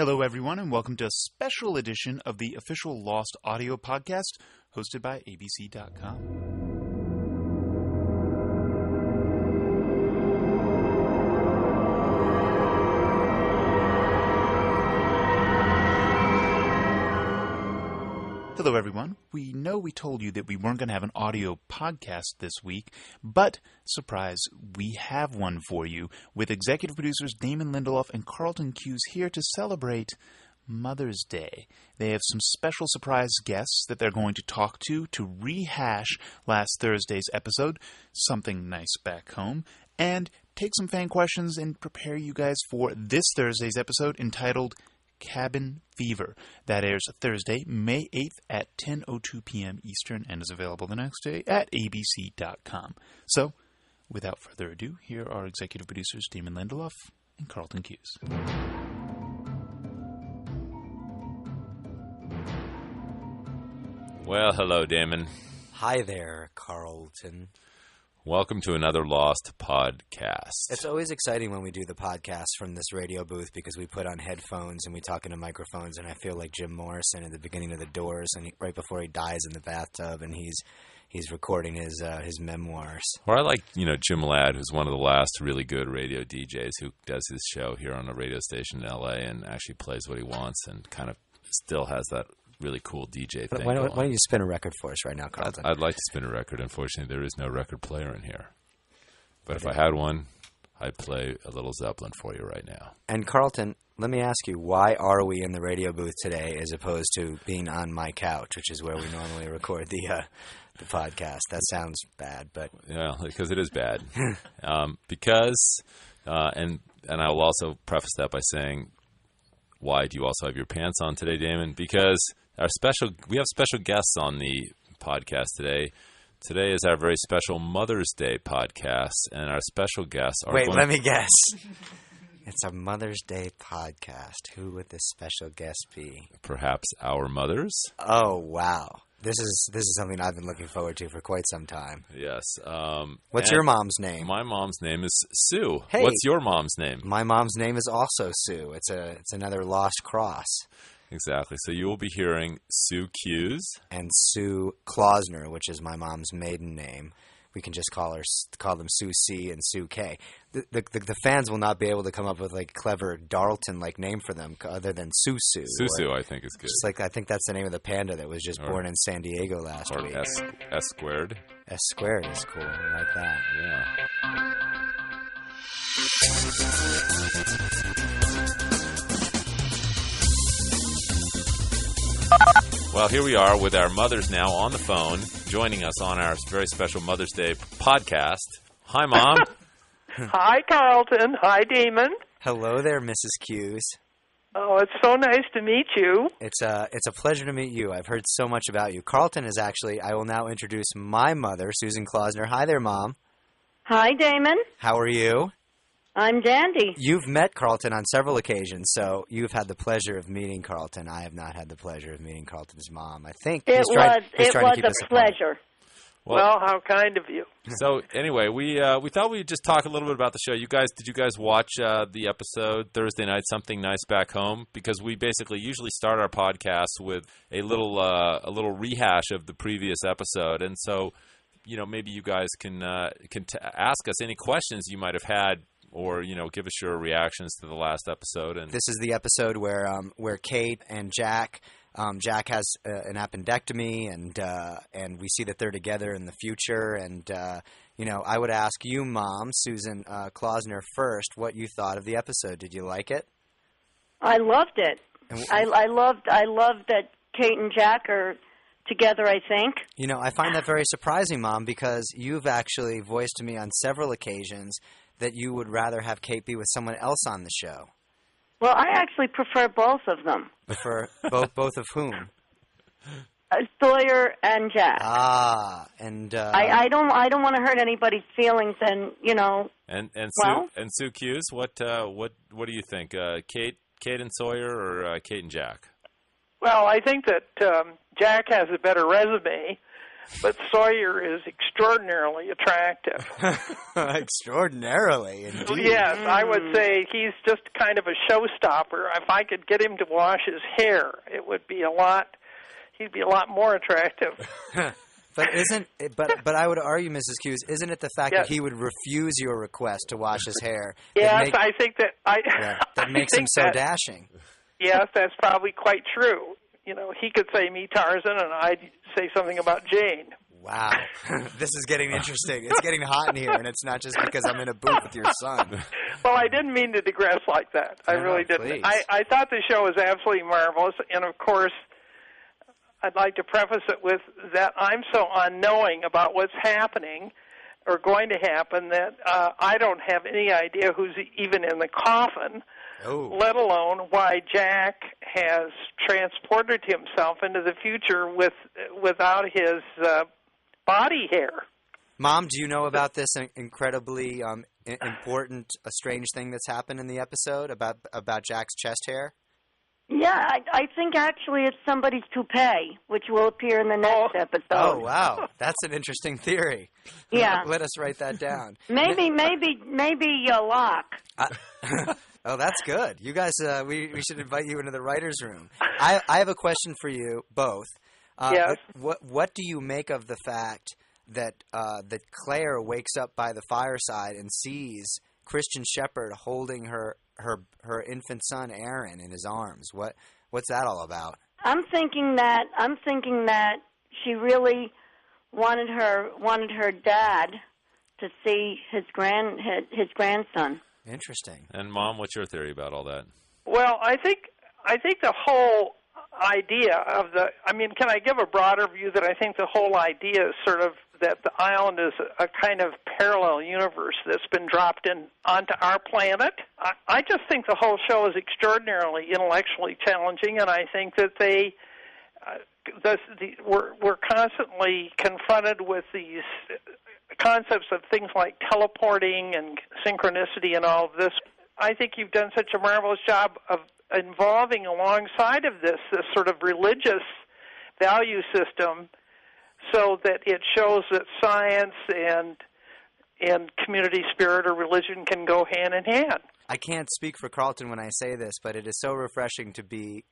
Hello, everyone, and welcome to a special edition of the official Lost Audio podcast hosted by ABC.com. Hello, everyone. We know we told you that we weren't going to have an audio podcast this week, but, surprise, we have one for you, with executive producers Damon Lindelof and Carlton Cuse here to celebrate Mother's Day. They have some special surprise guests that they're going to talk to rehash last Thursday's episode, Something Nice Back Home, and take some fan questions and prepare you guys for this Thursday's episode entitled Cabin Fever. That airs Thursday, May 8th at 10:02 p.m. Eastern and is available the next day at abc.com. So, without further ado, here are executive producers Damon Lindelof and Carlton Cuse. Well, hello, Damon. Hi there, Carlton. Welcome to another Lost podcast. It's always exciting when we do the podcast from this radio booth because we put on headphones and we talk into microphones, and I feel like Jim Morrison at the beginning of The Doors, and right before he dies in the bathtub, and he's recording his memoirs. Or I like, Jim Ladd, who's one of the last really good radio DJs who does his show here on a radio station in L.A. and actually plays what he wants and kind of still has that really cool DJ thing. Why don't you spin a record for us right now, Carlton? I'd like to spin a record. Unfortunately, there is no record player in here. But if I had one, I'd play a little Zeppelin for you right now. And Carlton, let me ask you, why are we in the radio booth today as opposed to being on my couch, which is where we normally record the podcast? That sounds bad, but... Yeah, because it is bad. And I will also preface that by saying, why do you also have your pants on today, Damon? Because we have special guests on the podcast today. Today is our very special Mother's Day podcast, and our special guests are... Wait, let me guess. It's a Mother's Day podcast. Who would this special guest be? Perhaps our mothers? Oh, wow. This is something I've been looking forward to for quite some time. Yes. What's your mom's name? My mom's name is Sue. Hey, what's your mom's name? My mom's name is also Sue. It's another lost cross. Exactly. So you will be hearing Sue Cuse and Sue Klausner, which is my mom's maiden name. We can just call them Sue C and Sue K. The fans will not be able to come up with like a clever Darlton-like name for them other than Sue. Sue, I think is good. Just like I think that's the name of the panda that was just born in San Diego last week. Or S squared. S squared is cool. I like that. Yeah. Well, here we are with our mothers now on the phone, joining us on our very special Mother's Day podcast. Hi, Mom. Hi, Carlton. Hi, Damon. Hello there, Mrs. Cuse. Oh, it's so nice to meet you. It's a pleasure to meet you. I've heard so much about you. Carlton is actually, I will now introduce my mother, Susan Klausner. Hi there, Mom. Hi, Damon. How are you? I'm dandy. You've met Carlton on several occasions, so you've had the pleasure of meeting Carlton. I have not had the pleasure of meeting Carlton's mom. I think it was a pleasure. Well, how kind of you. So anyway, we thought we'd just talk a little bit about the show. Did you guys watch the episode Thursday night, Something Nice Back Home? Because we basically usually start our podcast with a little rehash of the previous episode, and so maybe you guys can ask us any questions you might have had, or give us your reactions to the last episode. And this is the episode where Kate and Jack. Jack has an appendectomy, and we see that they're together in the future. And I would ask you, Mom, Susan Klausner, first, what you thought of the episode. Did you like it? I loved it. I loved that Kate and Jack are together, I think. I find that very surprising, Mom, because you've actually voiced to me on several occasions that you would rather have Kate be with someone else on the show. Well, I actually prefer both of them. Prefer both of whom? Sawyer and Jack. And I don't want to hurt anybody's feelings, and And Sue Cuse, what do you think? Kate and Sawyer, or Kate and Jack? Well, I think that Jack has a better resume, but Sawyer is extraordinarily attractive. Extraordinarily, indeed. Yes, I would say he's just kind of a showstopper. If I could get him to wash his hair, it would be he'd be a lot more attractive. But I would argue, Mrs. Hughes, isn't it the fact Yes. that he would refuse your request to wash his hair? Yes, I think that that makes him so dashing. Yes, that's probably quite true. You know, he could say me Tarzan, and I'd say something about Jane. Wow. This is getting interesting. It's getting hot in here, and it's not just because I'm in a booth with your son. Well, I didn't mean to digress like that. I really didn't. Please. I thought the show was absolutely marvelous, and of course, I'd like to preface it with that I'm so unknowing about what's happening or going to happen that I don't have any idea who's even in the coffin. Let alone why Jack has transported himself into the future without his body hair. Mom, do you know about this incredibly important, strange thing that's happened in the episode about Jack's chest hair? Yeah, I think actually it's somebody's toupee, which will appear in the next episode. Oh, wow. That's an interesting theory. Yeah. Let us write that down. Maybe a lock. Oh, that's good. You guys, we should invite you into the writer's room. I have a question for you both. Yes. What do you make of the fact that Claire wakes up by the fireside and sees Christian Shepherd holding her infant son Aaron in his arms? What's that all about? I'm thinking that she really wanted her dad to see his grandson. Interesting. And Mom, what's your theory about all that? Well, I think the whole idea of can I give a broader view that I think the whole idea is sort of that the island is a kind of parallel universe that's been dropped in onto our planet. I just think the whole show is extraordinarily intellectually challenging, and I think that we're constantly confronted with these concepts of things like teleporting and synchronicity and all of this. I think you've done such a marvelous job of involving alongside of this sort of religious value system so that it shows that science and community spirit or religion can go hand in hand. I can't speak for Carlton when I say this, but it is so refreshing to be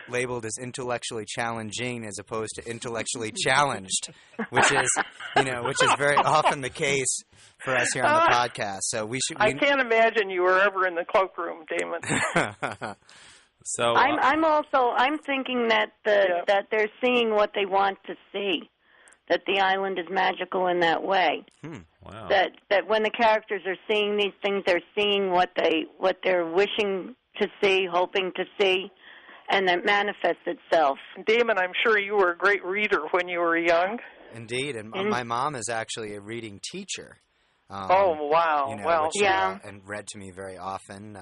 labeled as intellectually challenging as opposed to intellectually challenged, which is very often the case for us here on the podcast. So I can't imagine you were ever in the cloakroom, Damon. So I'm thinking that that they're seeing what they want to see, that the island is magical in that way. Wow. That when the characters are seeing these things, they're seeing what they're wishing to see, hoping to see, and that manifests itself. Damon, I'm sure you were a great reader when you were young. Indeed, and my mom is actually a reading teacher. Oh, wow. And read to me very often,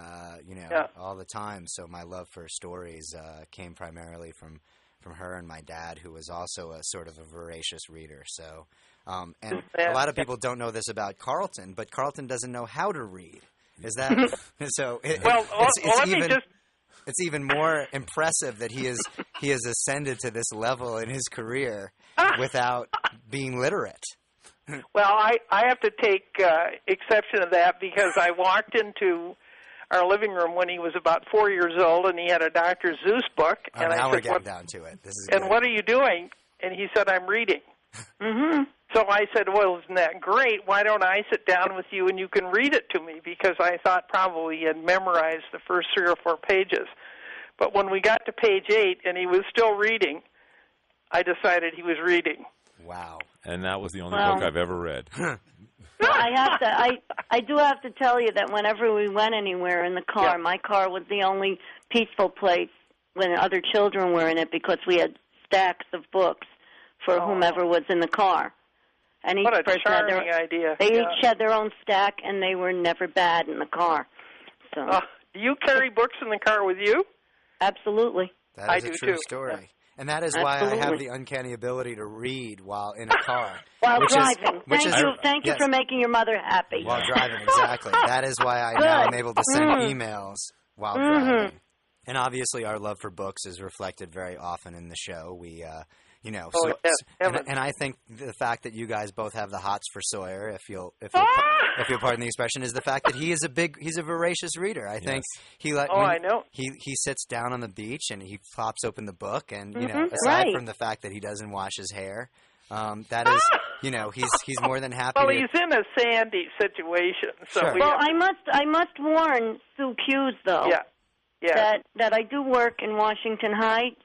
all the time. So my love for stories came primarily from her and my dad, who was also a sort of a voracious reader. So, and a lot of people don't know this about Carlton, but Carlton doesn't know how to read. Is that so? It's even more impressive that he has ascended to this level in his career without being literate. Well, I have to take exception to that because I walked into our living room when he was about 4 years old, and he had a Dr. Seuss book. And now I we're said, getting down to it. This is and good. what are you doing? And he said, I'm reading. Mm-hmm. So I said, well, isn't that great? Why don't I sit down with you and you can read it to me? Because I thought probably he had memorized the first 3 or 4 pages. But when we got to page 8 and he was still reading, I decided he was reading. Wow. And that was the only book I've ever read. Well, I do have to tell you that whenever we went anywhere in the car, my car was the only peaceful place when other children were in it because we had stacks of books for whomever was in the car. And each what a person charming idea. They each had their own stack, and they were never bad in the car. So. Do you carry books in the car with you? Absolutely. That is a true too. story. Yeah. And that is why I have the uncanny ability to read while in a car. While driving. Thank you for making your mother happy. While driving, exactly. That is why I now am able to send emails while driving. And obviously our love for books is reflected very often in the show. We You know, Oh, yes, heavens. and I think the fact that you guys both have the hots for Sawyer, if you'll pardon the expression, is the fact that he's a voracious reader. I think I know. He sits down on the beach and he pops open the book, and you know, Mhm, aside right. from the fact that he doesn't wash his hair, that is, you know, he's more than happy. Well, to, he's in a Sandy situation, so Sure. we Well, have I must warn Sue Hughes though that I do work in Washington Heights,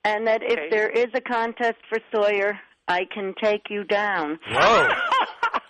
and that if Okay. there is a contest for Sawyer, I can take you down. Whoa.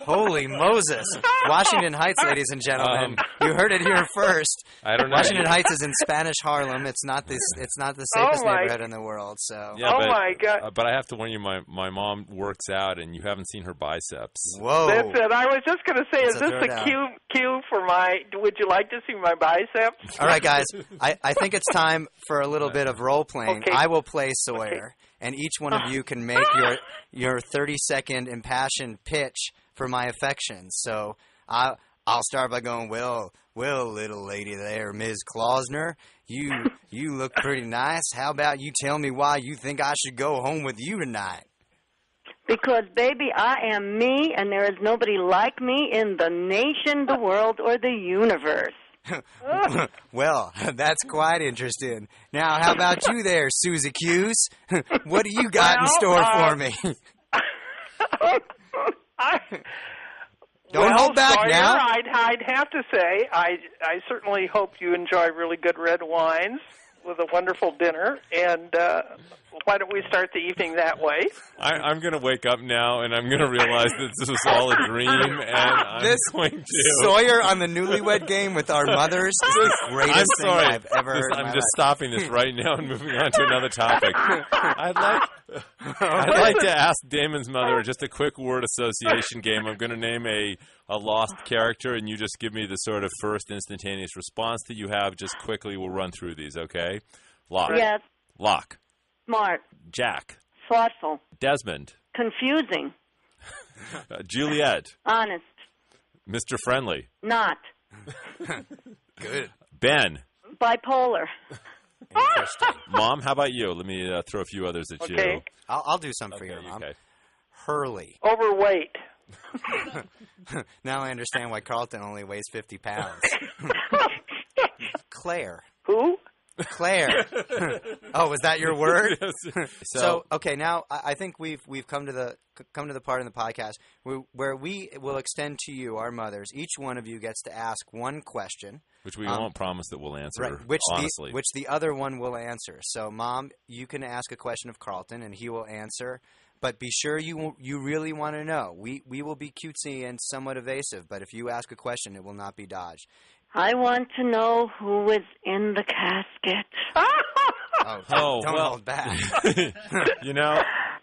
Holy Moses. Washington Heights, ladies and gentlemen. You heard it here first. I don't know. Washington Heights is in Spanish Harlem. It's not the safest my- neighborhood in the world. So Yeah, Oh, but, my God. But I have to warn you, my mom works out, and you haven't seen her biceps. Whoa. That's it. I was just going to say, That's is a this the throwdown. cue for my? Would you like to see my biceps? All right, guys. I think it's time for a little bit of role playing. Okay. I will play Sawyer, and each one of you can make your 30-second impassioned pitch for my affections. So I'll start by going, well, little lady there, Ms. Klausner, you look pretty nice. How about you tell me why you think I should go home with you tonight? Because, baby, I am me, and there is nobody like me in the nation, the world, or the universe. Well, that's quite interesting. Now, how about you there, Susie Hughes? What do you got in store for me? Don't hold back Sawyer, now. I'd have to say, I certainly hope you enjoy really good red wines with a wonderful dinner, and why don't we start the evening that way? I'm going to wake up now, and I'm going to realize that this was all a dream, and I'm going to... Sawyer on the Newlywed Game with our mothers is the greatest I'm sorry. thing I've ever heard in I'm my just life. stopping this right now and moving on to another topic. I'd like to ask Damon's mother just a quick word association game. I'm going to name a lost character, and you just give me the sort of first instantaneous response that you have. Just quickly, we'll run through these, okay? Locke. Yes, Locke. smart, Jack. thoughtful, Desmond. confusing, Juliet. honest, Mr. Friendly. not, Good. Ben. bipolar, Interesting. Mom, how about you? Let me throw a few others at you. Okay. I'll do something for you, Mom. Okay. Hurley. Overweight. Now I understand why Carlton only weighs 50 pounds. Claire. Who? Claire. Oh, was that your word? So, Okay, now I think we've come to the part in the podcast where we will extend to you, our mothers. Each one of you gets to ask one question, which we won't promise that we'll answer, right? honestly. Which the other one will answer. So, Mom, you can ask a question of Carlton, and he will answer. But be sure you really want to know. We will be cutesy and somewhat evasive, but if you ask a question, it will not be dodged. I want to know who is in the casket. Oh, Oh, don't well. hold back. You know,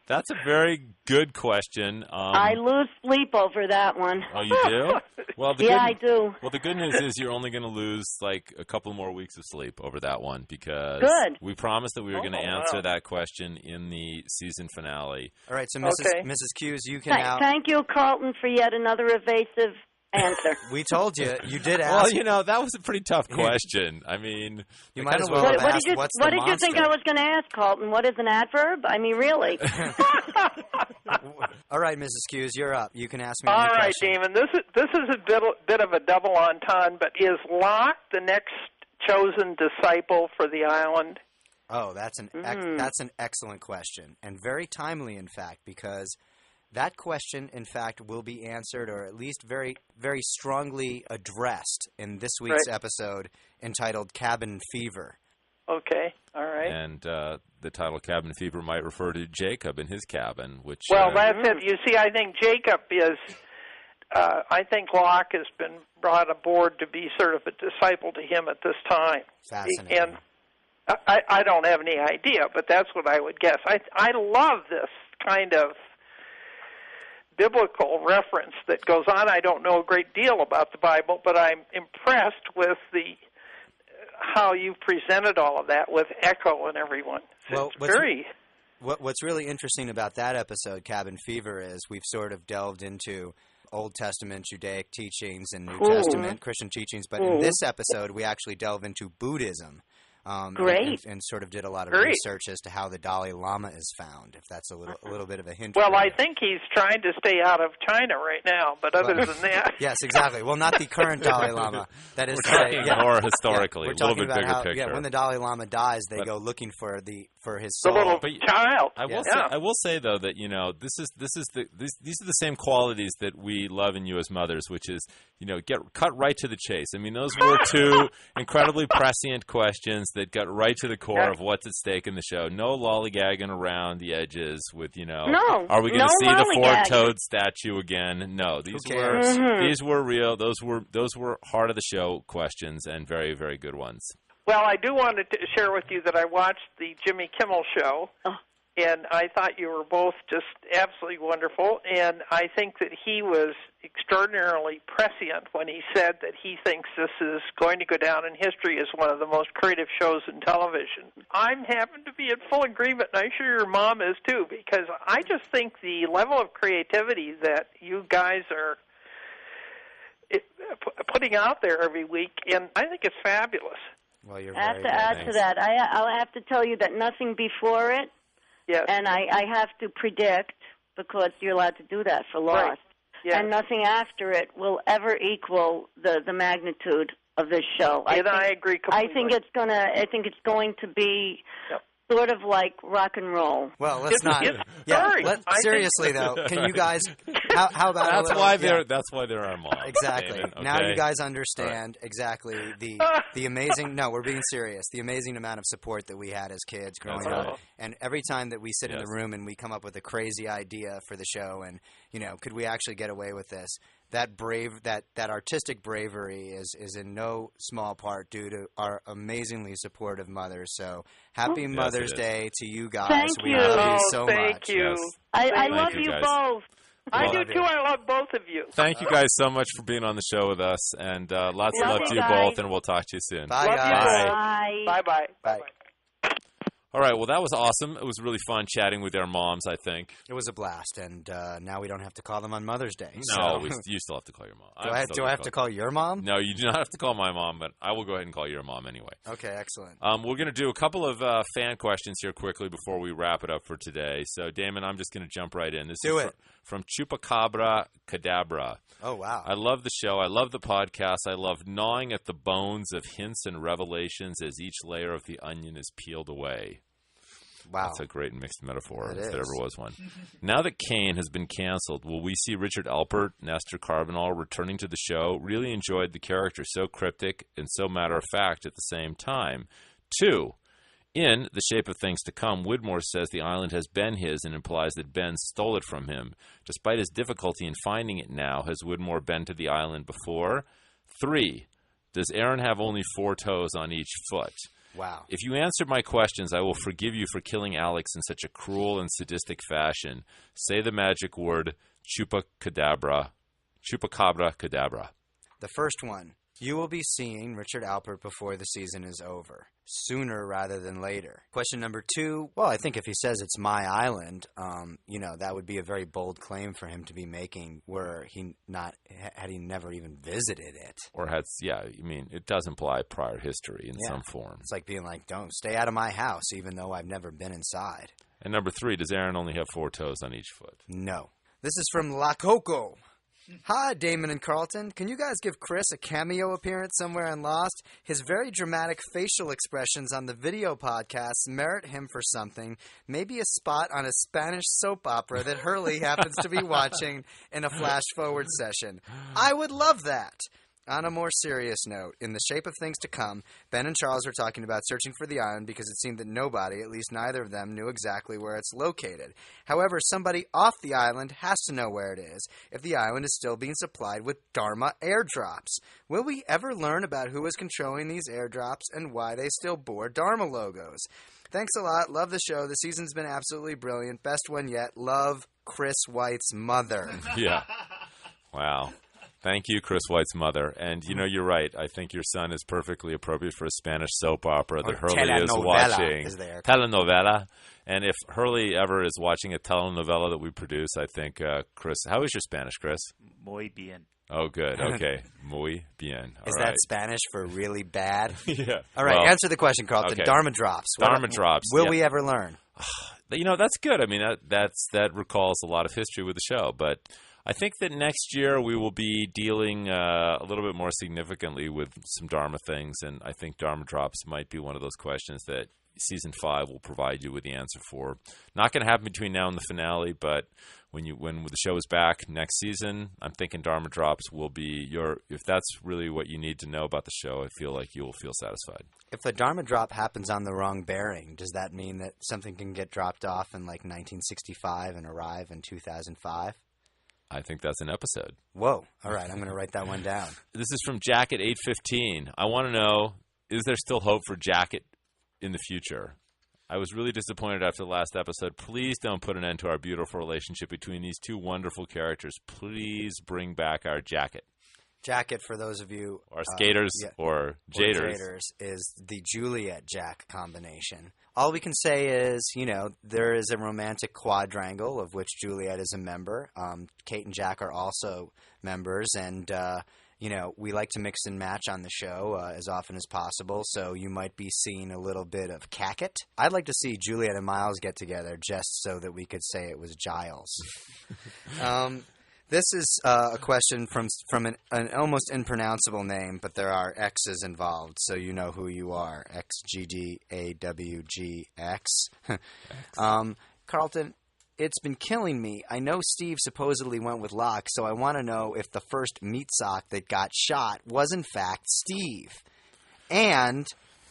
that's a very good question. I lose sleep over that one. Oh, you do? Well, Yeah, I do. Well, the good news is you're only going to lose like a couple more weeks of sleep over that one because Good. we promised that we were going to Oh, answer wow. that question in the season finale. All right, so Okay. Mrs. Hughes, you can now. Thank you, Carlton, for yet another evasive answer. We told you. You did ask. Well, you know, that was a pretty tough question. I mean, You it might kind as of well was- have What asked, did you what's What the did you think I monster? was going to ask, Carlton? What is an adverb? I mean, really? All right, Mrs. Hughes, you're up. You can ask me All any right, question. Damon. This is a bit of a double entendre, but is Locke the next chosen disciple for the island? Oh, that's an excellent question, and very timely, in fact, because that question, in fact, will be answered, or at least very, very strongly addressed in this week's Right. episode entitled "Cabin Fever." Okay. All right. and the title Cabin Fever might refer to Jacob in his cabin, which... Well, that's it. You see, I think Jacob is. I think Locke has been brought aboard to be sort of a disciple to him at this time. Fascinating. And I don't have any idea, but that's what I would guess. I love this kind of biblical reference that goes on. I don't know a great deal about the Bible, but I'm impressed with how you presented all of that with Echo and everyone. Well, It's very... What's really interesting about that episode, Cabin Fever, is we've sort of delved into Old Testament Judaic teachings and New Testament Christian teachings, but in this episode we actually delve into Buddhism, Great. And sort of did a lot of Great. research as to how the Dalai Lama is found, if that's a little bit of a hint. Well, for I you. think he's trying to stay out of China right now, but other than that. Yes, exactly. Well, not the current Dalai Lama. That is We're talking more historically, we're a little talking bit about bigger how, picture. Yeah, when the Dalai Lama dies, they go looking for his The soul. little But- child. I will say though that these are the same qualities that we love in you as mothers, which is cut right to the chase. I mean, those were two incredibly prescient questions that got right to the core of what's at stake in the show. No lollygagging around the edges with No, are we going no to see the lollygagging. four-toed statue again? No, these were real. Those were heart of the show questions and very, very good ones. Well, I do want to share with you that I watched the Jimmy Kimmel show, and I thought you were both just absolutely wonderful, and I think that he was extraordinarily prescient when he said that he thinks this is going to go down in history as one of the most creative shows in television. I happen to be in full agreement, and I'm sure your mom is too, because I just think the level of creativity that you guys are putting out there every week, and I think it's fabulous. Well, you're I have very to good. add Thanks. to that. I'll have to tell you that nothing before it, Yes. and I have to predict, because you're allowed to do that for Lost, Right. Yes. and nothing after it will ever equal the magnitude of this show. And I agree completely. I think it's going to be Yep. sort of like rock and roll. Well, let's not. it's Yeah, very. I think- seriously though, can you guys? How about a That's little, why yeah. they're our mom. Exactly. David, Now okay? you guys understand exactly the amazing. No, we're being serious. The amazing amount of support that we had as kids growing That's up, right. and every time that we sit in Yes. the room and we come up with a crazy idea for the show, and could we actually get away with this? That artistic bravery is in no small part due to our amazingly supportive mothers. So happy Mother's it is. Day to you guys. Thank we you. love Oh, you so thank much. you. Yes. I Thank love you, you guys. both. I Well, do too. I love both of you. Thank you guys so much for being on the show with us, and lots of Love love you to you guys. both, and we'll talk to you soon. Bye, Love you guys. both. Bye. Bye-bye. Bye. All right, well, that was awesome. It was really fun chatting with our moms, I think. It was a blast, and now we don't have to call them on Mother's Day. No, so. you still have to call your mom. Do I have to call your mom? No, you do not have to call my mom, but I will go ahead and call your mom anyway. Okay, excellent. We're going to do a couple of fan questions here quickly before we wrap it up for today. So, Damon, I'm just going to jump right in. This Do is it. from Chupacabra Cadabra. Oh, wow. I love the show. I love the podcast. I love gnawing at the bones of hints and revelations as each layer of the onion is peeled away. Wow. That's a great mixed metaphor, It if is. there ever was one. Now that Kane has been canceled, will we see Richard Alpert, Nestor Carbonell returning to the show? Really enjoyed the character, so cryptic and so matter-of-fact at the same time. 2, in The Shape of Things to Come, Widmore says the island has been his and implies that Ben stole it from him. Despite his difficulty in finding it now, has Widmore been to the island before? 3, does Aaron have only 4 toes on each foot? Wow. If you answered my questions, I will forgive you for killing Alex in such a cruel and sadistic fashion. Say the magic word, Chupacabra. Chupacabra Cadabra. The first one. You will be seeing Richard Alpert before the season is over. Sooner rather than later. Question number 2. Well, I think if he says it's my island, that would be a very bold claim for him to be making had he never even visited it. Or it does imply prior history in some form. It's like being like, don't stay out of my house, even though I've never been inside. And number 3, does Aaron only have 4 toes on each foot? No. This is from La Coco. Hi, Damon and Carlton. Can you guys give Chris a cameo appearance somewhere on Lost? His very dramatic facial expressions on the video podcasts merit him for something. Maybe a spot on a Spanish soap opera that Hurley happens to be watching in a flash-forward session. I would love that. On a more serious note, in The Shape of Things to Come, Ben and Charles were talking about searching for the island because it seemed that nobody, at least neither of them, knew exactly where it's located. However, somebody off the island has to know where it is if the island is still being supplied with Dharma airdrops. Will we ever learn about who is controlling these airdrops and why they still bore Dharma logos? Thanks a lot. Love the show. The season's been absolutely brilliant. Best one yet. Love, Chris White's mother. Yeah. Wow. Thank you, Chris White's mother. And, you're right. I think your son is perfectly appropriate for a Spanish soap opera that Or Hurley is telenovela, watching. as they are. Telenovela. And if Hurley ever is watching a telenovela that we produce, I think, Chris, how is your Spanish, Chris? Muy bien. Oh, good. Okay. Muy bien. Is All that right. Spanish for really bad? Yeah. All right, Well, answer the question, Carlton. okay. Dharma drops. Dharma drops, Will yeah. we ever learn? That's good. I mean, that recalls a lot of history with the show. But I think that next year we will be dealing a little bit more significantly with some Dharma things, and I think Dharma drops might be one of those questions that Season 5 will provide you with the answer for. Not going to happen between now and the finale, but when the show is back next season, I'm thinking Dharma drops will be if that's really what you need to know about the show, I feel like you will feel satisfied. If a Dharma drop happens on the wrong bearing, does that mean that something can get dropped off in like 1965 and arrive in 2005? I think that's an episode. Whoa. All right, I'm going to write that one down. This is from Jack at 8:15. I want to know, is there still hope for Jacket in the future? I was really disappointed after the last episode. Please don't put an end to our beautiful relationship between these two wonderful characters. Please bring back our Jacket. Jacket, for those of you... Or skaters or jaders. Is the Juliet Jack combination. All we can say is, there is a romantic quadrangle of which Juliet is a member. Kate and Jack are also members, and... we like to mix and match on the show as often as possible, so you might be seeing a little bit of Cacket. I'd like to see Juliet and Miles get together just so that we could say it was Giles. This is a question from an almost impronounceable name, but there are X's involved, so you know who you are. XGDAWGX. Carlton, it's been killing me. I know Steve supposedly went with Locke, so I want to know if the first meat sock that got shot was in fact Steve. And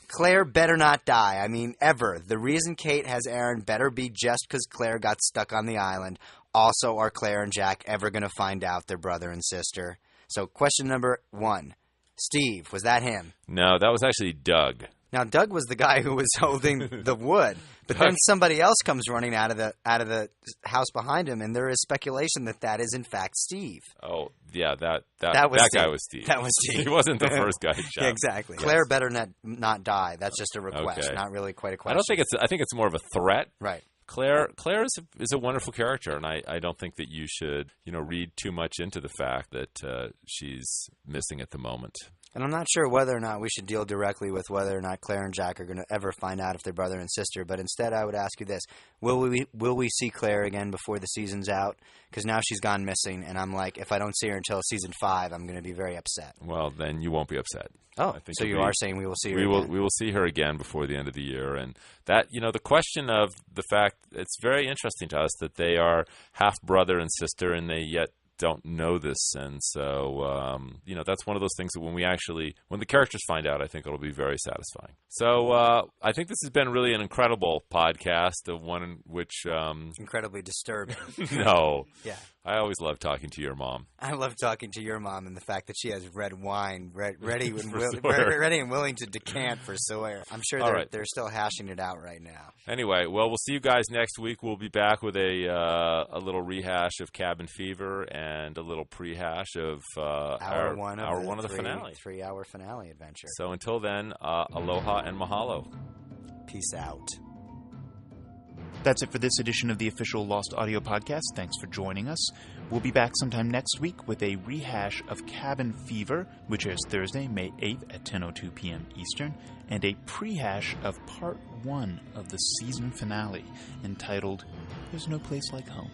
Claire better not die. I mean, ever. The reason Kate has Aaron better be just because Claire got stuck on the island. Also, are Claire and Jack ever going to find out they're brother and sister? So, question number 1. Steve, was that him? No, that was actually Doug. Now, Doug was the guy who was holding the wood, but then somebody else comes running out of the house behind him, and there is speculation that is in fact Steve. Oh, yeah, that was guy was Steve. That was Steve. He wasn't the first guy shot. Exactly. Yes. Claire better not die. That's just a request, Okay. not really quite a question. I think it's more of a threat. Right. Claire is a wonderful character, and I don't think that you should read too much into the fact that she's missing at the moment. And I'm not sure whether or not we should deal directly with whether or not Claire and Jack are going to ever find out if they're brother and sister, but instead I would ask you this. Will we see Claire again before the season's out? Because now she's gone missing, and I'm like, if I don't see her until season 5, I'm going to be very upset. Well, then you won't be upset. Oh, so you are saying we will see her again? We will see her again before the end of the year. And that, the question of the fact, it's very interesting to us that they are half brother and sister, and they yet don't know this, and so that's one of those things that when the characters find out, I think it'll be very satisfying. So I think this has been really an incredible podcast, one in which incredibly disturbing. No, yeah, I always love talking to your mom. I love talking to your mom and the fact that she has red wine ready and willing to decant for Sawyer. I'm sure they're still hashing it out right now. Anyway, well, we'll see you guys next week. We'll be back with a little rehash of Cabin Fever and a little prehash of hour one of the finale. 3-hour finale adventure. So until then, aloha and mahalo. Peace out. That's it for this edition of the official Lost Audio Podcast. Thanks for joining us. We'll be back sometime next week with a rehash of Cabin Fever, which airs Thursday, May 8th at 10:02 p.m. Eastern, and a prehash of Part 1 of the season finale, entitled There's No Place Like Home.